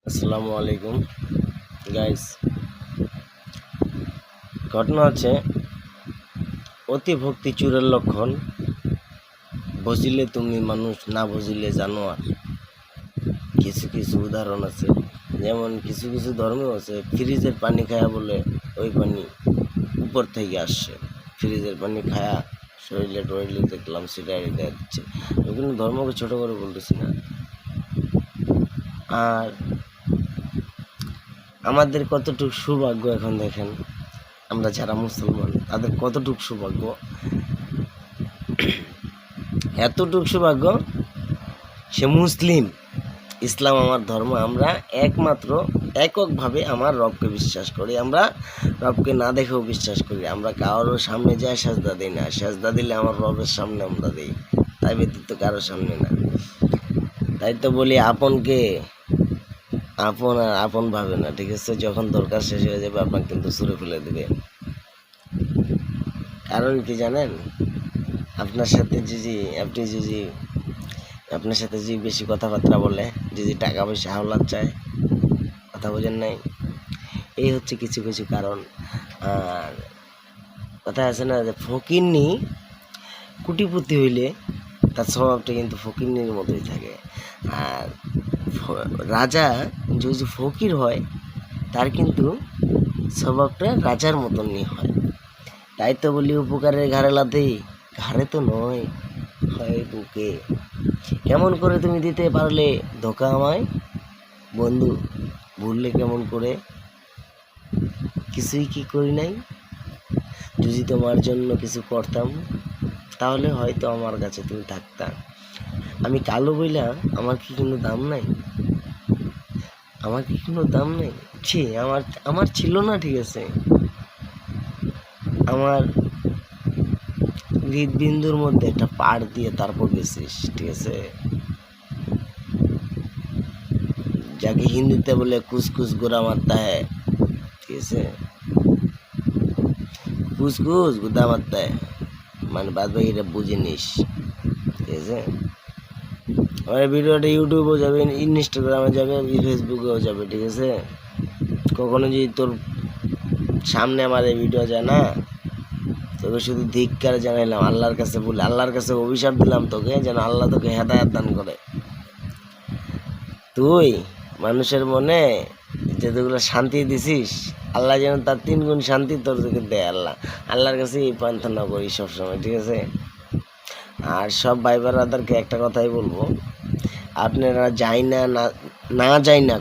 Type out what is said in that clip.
আসসালামু আলাইকুম গাইস। ঘটনা হচ্ছে অতি ভক্তি চুরের লক্ষণ। বুঝিলে তুমি মানুষ, না বুঝিলে জানোয়ার। কিছু কিছু উদাহরণ আছে, যেমন কিছু কিছু ধর্মেও আছে ফ্রিজের পানি খায়া বলে ওই পানি উপর থেকে আসছে। ফ্রিজের পানি খায়া শরীরে টরীরে দেখলাম সেটা এটা দিচ্ছে। আমি কিন্তু ধর্মকে ছোট করে বলতেছি না। আর আমাদের কতটুকু সৌভাগ্য এখন দেখেন, আমরা যারা মুসলমান তাদের কতটুকু সৌভাগ্য, এতটুকু সৌভাগ্য সে মুসলিম। ইসলাম আমার ধর্ম, আমরা একমাত্র এককভাবে আমার রবকে বিশ্বাস করি। আমরা রবকে না দেখেও বিশ্বাস করি। আমরা কারোর সামনে যায় সাজদা দিই না, সাজদা দিলে আমার রবের সামনে আমরা দিই, তাই ব্যতীত কারোর সামনে না। তাই তো বলি আপনকে আপন আর আপন ভাবে না, ঠিক আছে? যখন দরকার শেষ হয়ে যাবে আপনাকে কিন্তু ছুঁড়ে ফেলে দেবে। কারণ কি জানেন? আপনার সাথে আপনার সাথে যদি বেশি কথাবার্তা বলে, যদি টাকা পয়সা হাওলাত চায়, কথা বোঝেন নাই? এই হচ্ছে কিছু কিছু কারণ। আর কথা আছে না যে ফকিন্নি কুটিপতি হইলে তার স্বভাবটা কিন্তু ফকিন্নির মতোই থাকে। আর রাজা যদি ফকির হয় তার কিন্তু স্বভাবটা রাজার মতনই হয়। তাই তো বলি উপকারের ঘাড়ে লাথি, ঘাড়ে তো নয়, হয় বুকে। কেমন করে তুমি দিতে পারলে ধোকা আমায় বন্ধু, ভুললে কেমন করে? কিছুই কি করি নাই? যদি তোমার জন্য কিছু করতাম তাহলে হয়তো আমার কাছে তুমি থাকতা। আমি কালো বইলা আমার কি কোনো দাম নাই? আমার কি কোনো দাম নেই? ছি, আমার আমার ছিল না, ঠিক আছে? আমার হৃদবিন্দুর মধ্যে একটা পাড় দিয়ে তারপর গেছিস, ঠিক আছে? যাকে হিন্দিতে বলে কুসকুস গোরা মারতা হ্যায়, ঠিক আছে? কুসকুস গুদা মারতা হ্যায় মানে বাদ বাকিটা বুঝে নিস, ঠিক আছে? আমার ভিডিওটা ইউটিউবেও যাবে, ইনস্টাগ্রামে যাবে, ফেসবুকেও যাবে, ঠিক আছে? কখনো যদি তোর সামনে আমার এই ভিডিও যায় না, তোকে শুধু ধিক্কার জানাইলাম, আল্লাহর কাছে বলে, আল্লাহর কাছে অভিশাপ দিলাম তোকে, যেন আল্লাহ তোকে হেদায়েত দান করে। তুই মানুষের মনে যেগুলো শান্তি দিছিস, আল্লাহ যেন তার 3 গুণ শান্তি তোর তোকে দেয়। আল্লাহর কাছে এই প্রার্থনা করি সবসময়, ঠিক আছে? আর সব ভাই ব্রাদারকে একটা কথাই বলবো, আপনারা যাই না না যাই না